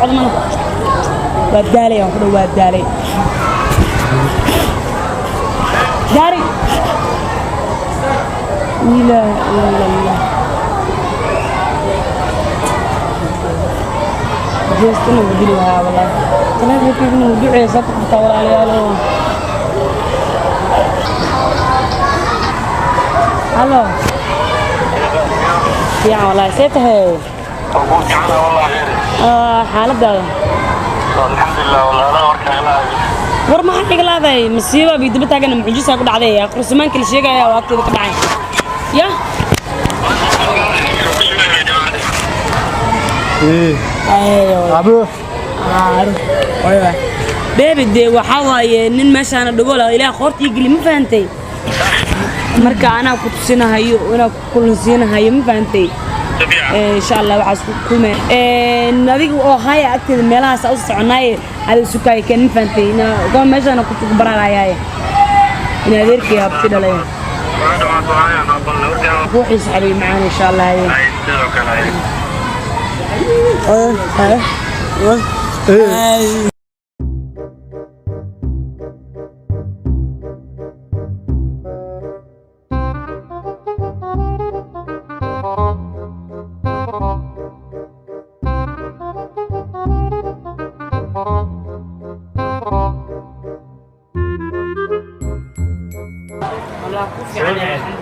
socdo mana waa daalay aan ku dhaw waa daalay gaari ila ila جيستنا بدلوها والله تنادي كيف نودع سقط طول عليها الو يا والله سيته حالده الحمد لله والله انا وركعنا war ma xaq ilaaday masiiba bi dib taagan mucjisa ku dhacday ya qursumaanka la sheegaya waqtiga ka dhacay ya ابو ايوه بيبي دي waxa waaye nin meeshaan dhagool ilaa qortii gali ma fahamtay marka ana ku tusinahayo ina ku kulsiinahayo ma fahamtay insha Allah waxa isku kulmay nadiga oo haya agteeda meelahaas u soconay hada sukay kan ma fahamtay ina goor meeshaan ku bararaayay ina adeerkii habti dhalay روحي سحبي معانا ان شاء الله والله كوفي على الحمد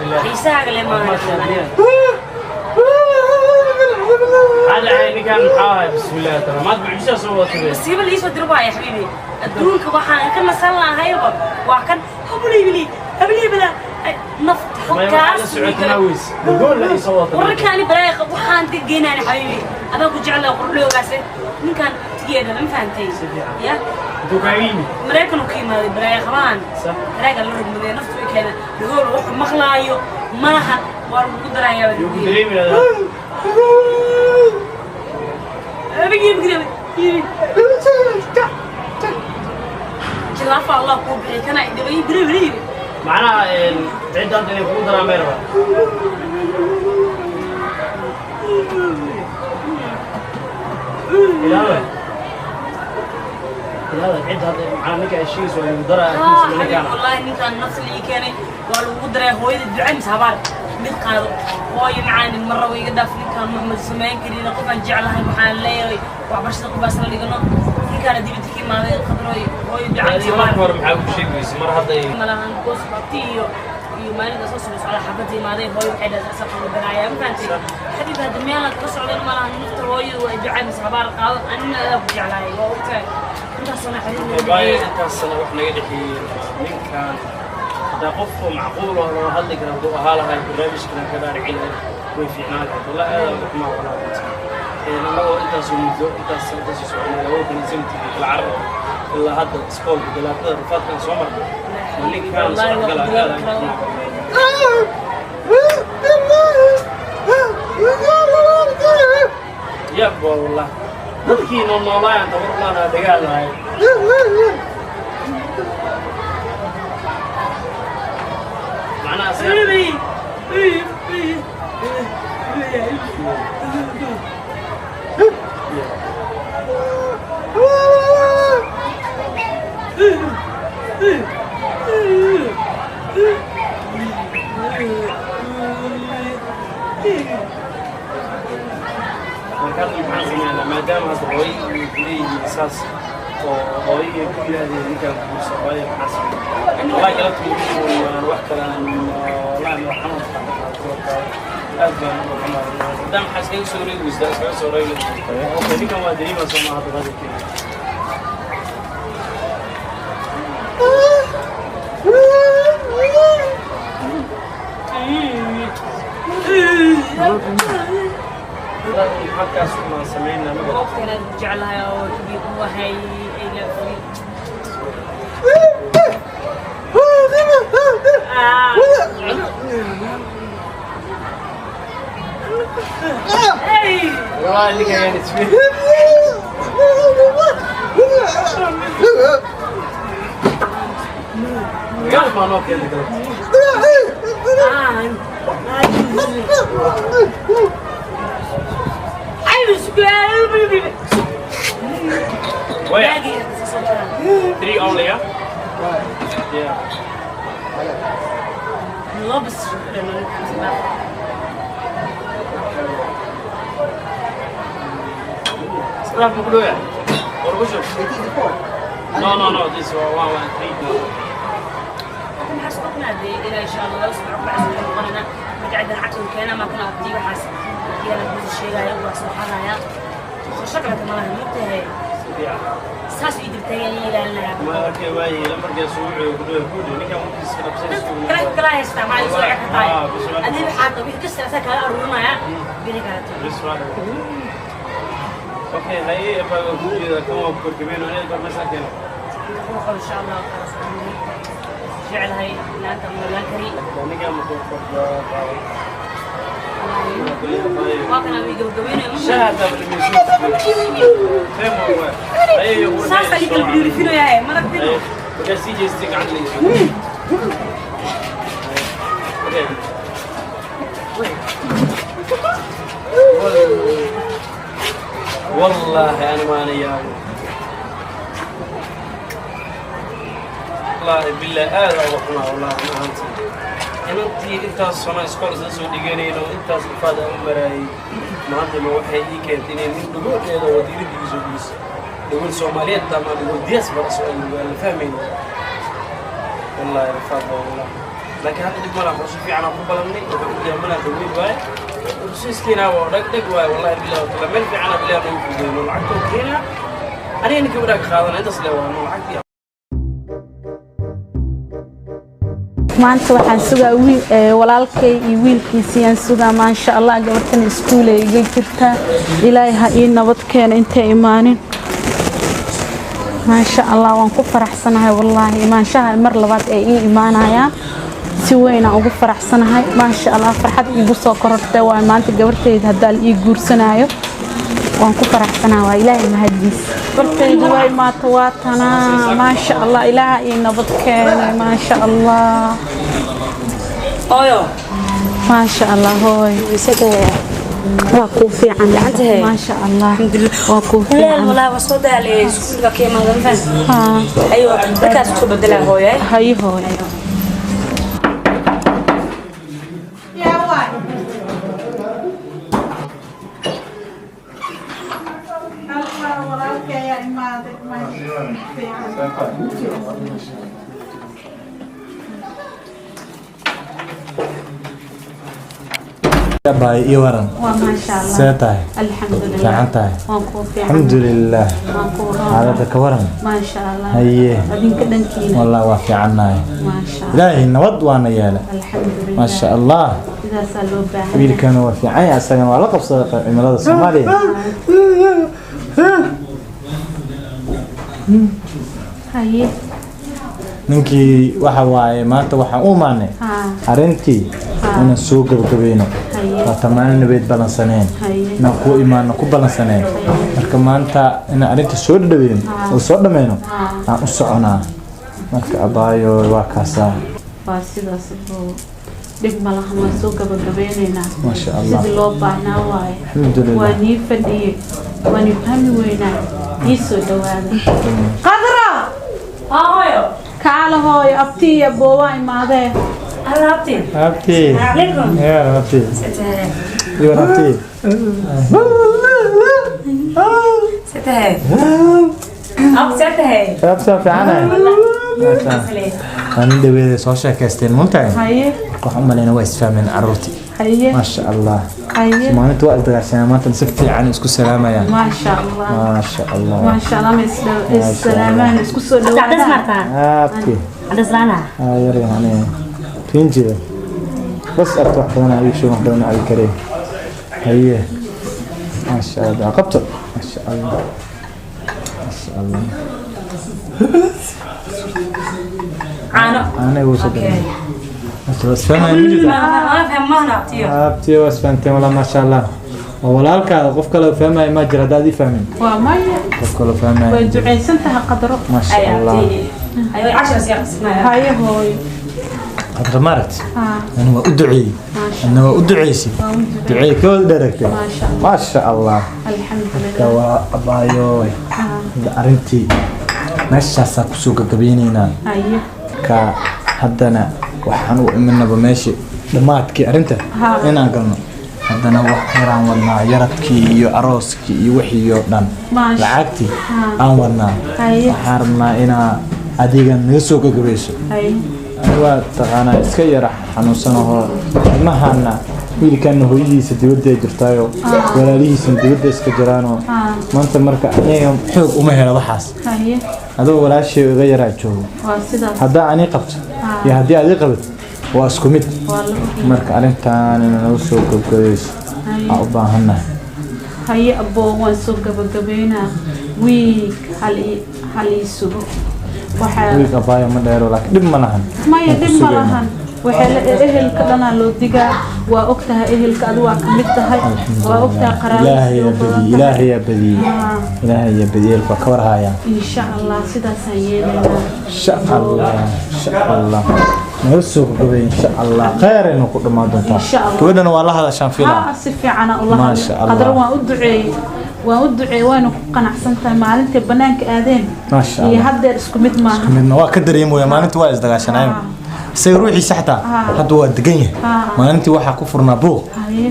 لله حساق لما على عيني كان محاها بسم الله ترى ما تبعيش صوت كذا سيب اللي يسود ربع يا حبيبي الدرون كبحان كنا صلنا هايبا وكان هبلي بلا نفط حكاس سعود نويس نقول لي صوت وركاني برايق وحان دقينا يا حبيبي أنا بجعله وقول له قاسي من كان تجينا ما فهمتي يا دوكايني مريكن وكيما برايق كمان صح برايق اللي رد نفط كنا يقول روح مخلايو ماها وارقدر يا ولدي جلافة الله كوبري كان يدبي بري معناها عدة أنت يفوت أنا ميربا هذا عدة معناها نكا الشيء سوى يقدر والله إني كان نفس اللي كان والقدرة هو يدعي مسحبال متقاضي هوي معاني مرة ويقدر في كان محمد سمين كرينا قفا جعلها المحل ليري وعبرش تقباس اللي قلنا كان دي بتكي ما ذي الخضروي هوي دعي مسحبال مر محاول شيء بس مرة هذا ملان قوس بطيو يمالك أساس بس على حبتي ما ذي هوي حدا أساس البناية مفانتي حديد هذا ميلك قص على ملان نفط هوي ودعي مسحبال قال أنا بجعلها وقتها أنت صنع حديد باي أنت السنة وإحنا يدحي من كان دا قف معقول ولا هذيك نبدو هلا هاي برنامج كنا كذا رجعنا وفي عناد والله هذا ما ولا بس لو أنت سميتو أنت سميتو سؤال لو بنزمت في العرب إلا هذا سكول ولا هذا رفات كان سمر واللي كان صار قال يا والله تذكين والله أنت والله دجال هاي معناها سير ما دام هذا هوي يجري أساس هوي كل هذه اللي كان في الصبايا حسب والله قلت من واحد كلام والله ما حمد أبدا دام حسين سوري وزدان سوري وكذي كم أدري ما سمع هذا كذا البودكاست ما سمعنا وقتنا نجعلها وهي إلى والله اللي كان يتفيه قال ما نوك اللي قلت Where? 3 only, yeah? Yeah. لابس Scrap مقلوع. Or push up. No, this one, 3. حسبنا إلى إن شاء الله يصبح بعد قلنا مقعد العقل كنا ما كنا بدي وحاسب يا رب الشيء لا يقوى سبحانه يا شكلك ما له متهي ساس يدرتيني إلى النهار ما كواي لما رجع سوق وكله كله نكمل ممكن سكراب سيس كلا يستمع يسوع كتاي أدي بحاجة بيكسر سكال أرونا يا بينكرت بس واحد اوكي هاي بقى كم أفكر كمان ولا يقدر مثلا كده إن شاء الله جعل هاي لا تمر لا كريم يعني كم أفكر ما كنا بيجوجوين شاهد بالميزان فهم هو أيه هو ساسا يقلب لي فينو يا هاي ما نقدر بس يجي يستيق عندي والله أنا ما أنا يا والله بالله هذا وحنا والله أنا هانتي أنت الصناعة سكول زوج ديجانين وأنت الفاضي أمراي ما أنت ما وحيد كنتين من دول هذا ودير ديجوبيس دول سوماليات تمام دول دياس برا سؤال فاهمين والله الفاضي والله لكن هذا اللي ما راح في عنا قبل مني وبقول يا منا دوين واي وسيس كنا ودق واي والله بالله لما في عنا بالله ما يفيدون والعكو كنا أنا إنك بدك خاضنا أنت سلوا والعكو maanta waxaan sugaa walaalkay iyo wiilkiisii aan sugaa maasha Allah gabartan iskuul ay iga jirtaa ilaahay ha ii nabad keeno intay imaanin maasha Allah waan ku faraxsanahay wallahi imaanshaha mar labaad ay ii imaanayaan si weyn aan ugu faraxsanahay maasha Allah farxad igu soo korortay waa maanta gabartayda hadal ii guursanayo waan ku faraxsanahay waa ilaahay mahadiis gabartaydu way maanta waatana maasha Allah ilaahay ii nabad keeno maasha Allah أيوه ما شاء الله هوي وكوفي عن ما شاء الله الحمد لله وكوفي لا والله وصودا على سكول كيما غنفن أيوه بكاس تبدلها هوي هاي هوي باي إيوران وما شاء الله سيتاي الحمد لله فعنتاي وكوفي الحمد لله هذا كوران ما شاء الله هيه أبين كدنكين والله وافي عناي ما شاء الله إلهي نود وانا يالا الحمد لله ما شاء الله إذا سألوا بها ويل كانوا وافي عي أسجن ولا قبصة عملاء الصومالي هاي ninkii waxa waaye maanta waxaan u imaanay arrintii inaan soo gabagabayno waa tamaan nabeed balansaneen inaan ku imaano ku balansaneen marka maanta inaan arrintii soo dhaweeyno oo soo dhameyno aan u soconaa marka abaayo waa kaasaa waa sidaas oo dib malaha ma soo gabagabeynayna ما شاء الله sidii loo baahnaa waaye الحمد لله waa nii fadhiyey waa nii fahmi weynaa ii soo dhawaada qadra أيوه kaala hooyo abtii iyo boowaa imaadee هلا أبتي أبتي عليكم يا أبتي يا أبتي ستهي أب ستهي أبتي في عنا أنا دوي سوشيال كاستين منتهي haye waxaan maleynaa waa isfahmeen carruurtii haye maasha allah haye maalinta waa isdagaashanaa maanta si fiican isku salaamayaan maasha Allah maasha allah maasha Allah ma issalaamaan isku soo عدس dhawaada مرتا abti عدس لنا yar yani tinjida bas arta wax badan ay soo badan ay kareen haye maasha allah qabto maasha allah maasha allah عانو ana ugu soo dhawaad بس فاهم ما فهم ما نعطيه abti was fahamtay wala maasha allah walaalkaada qof kale fahmay ma jira daadi fahmin waa maya qof kale fahmay way duceysan tahay qadro maasha allah أيوة 10 سيارة اسمها haye hooyo خضر مارت ها أنا وأدعي أنا وأدعيسي دعي كل درجة ما شاء الله الحمد لله كوا أبايوي أرنتي ماشي ساكسوك قبينينا هاي ka haddana waxaan u iminaba meeshii dhamaadkii arrinta inaan galno haddana wax yaraan wadnaa yaradkii iyo arooskii iyo wixii oo dhan lacagtii aan wadnaa waxaan rabnaa inaa adiga naga soo gagabayso waa taqaanaa iska yara xanuunsanahoo ilmahana wiilkana hooyadiisa dibadda jirtaayo walaalihiisana dibadda iska jiraanoo maanta marka aniga xoog uma helo waxaas adoo walaashii iga yaraa joogo haddaa ani qabto iyo haddii aad ii qabato waa isku mid marka arrintaan inagu soo gabgabayso aan u baahannahay haye aboo waan soo gabagabaynaa wiig hal ii sugo wiig abaayo ma dheero laakiin dhib ma lahan maya dhib ma lahan ehelka dhanaa loo digaa waa ogtahay ehelka adu waa kamid tahay waa ogtahay qaraabada ilaahay yaa badiyey elka ka warhayaan insha allah sidaasaan yeelaynaa insha allah naga soo gabagabay insha allah khayr inuu ku dhamaan doontaa gabadhana waa la hadashaan fiilaa si fiican u la qadar waan u duceeyay waana ku qanacsan tahay maalintii banaanka aadeen iyo haddeer isku mid maaha waa ka dareemaya maalintii waa isdagaashanayeen say ruuxiisa xataa hadda waa degan yahay maalintii waxaa ku furnaa buuq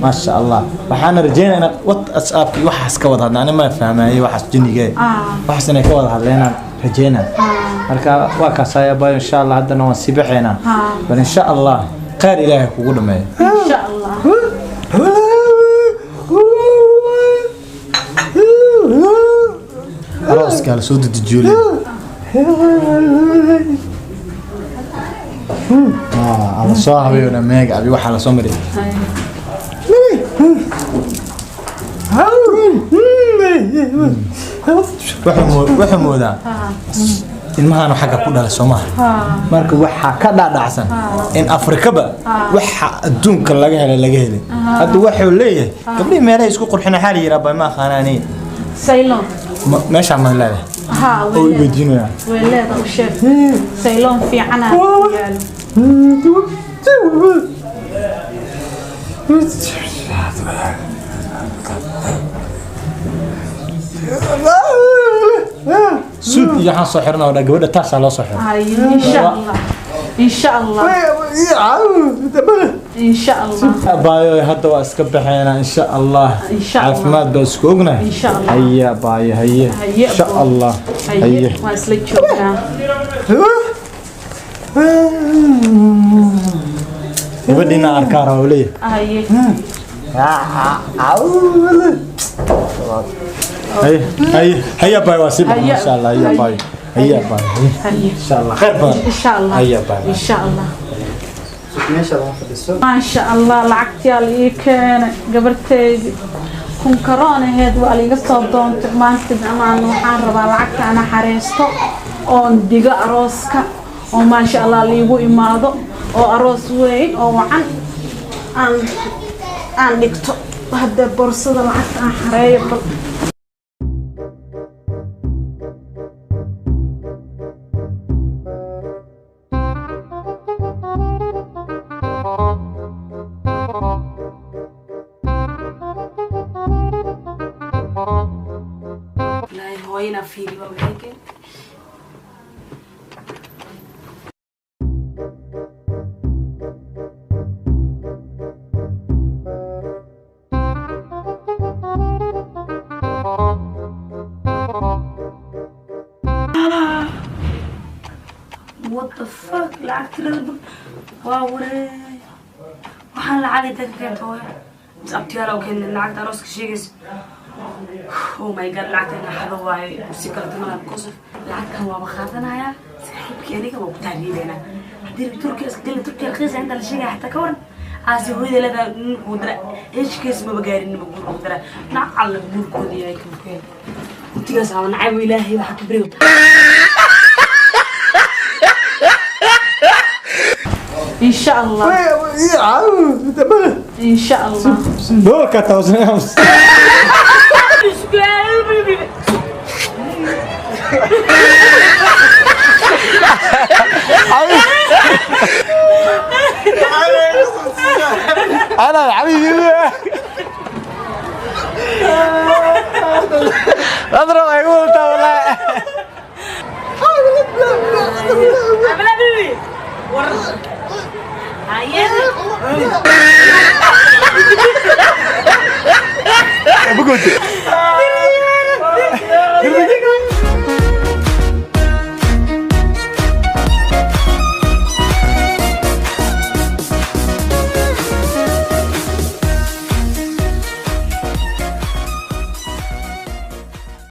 maasha allah waxaana rajeynaa inaad whatsappkii waxaas ka wada hadna ani ma fahmaayey waxaas jinniga waxaas inay ka wada hadleenaan rajeynaa marka waa kaasaya baayo insha allah haddana waan sii baxaynaa bal insha allah khayr ilaahay kugu dhameeyo insha allah arooska la soo dedejiyo على صاحبي ولا ماجي أبي واحد على صمري وحمودا المهانو حاجة كلها للسماء مركب وحى كذا دعسن إن أفريقيا وحى الدون كل جهة لجهة هذا وحى وليه قبل ما لا يسوق الحين حالي ربما ما خاناني سيلون ماشي عمل له ها ويدينا ولا وشيف سيلون في عنا سود يا حن صحرنا ولا قبل تاس على صحر ان شاء الله ان شاء الله ان شاء الله بايو هذا واسك بحينا ان شاء الله ان شاء الله عفمات بسكوغنا ان شاء الله هيا بايو هيا ان شاء الله هيا واسلك شوكا بدينا أركارها وليه هيا هيا باي واسيب ان شاء الله هيا باي هيا باي ان شاء الله خير باي ان شاء الله هيا باي ان شاء الله ما شاء الله لعقتي على كان قبرتي كون كورونا هاد وعلي قصة دونت ما أنا waxaan rabaa lacagta ana xareesto oo diga arooska oo ma sha Allah liigu imaado oo aroos weyn oo wacan aan dhigto hadda borsada lacagta aan xareeyo هنا في الوجه What the fuck لعبت رضا واوري waxaan lacag inta ka keento abtiyaal oo keen lacag arooska sheegaysa oh my god lacagta xado waay si kala duwan kosof lacagtan waa qaadanayaa saaxiibkii aniga waa ku taariideena hadii Turkiga raqiis inta la sheegay xataa ka waran aasi hooyada lada qudra eesh kees ma bagaarin ma qudra nacal mulkoodii ay ku keen intiga saawan ay ilaahay waxa ku bariyo إن شاء الله إن شاء الله دورك توزنهم عملها بيبي بقول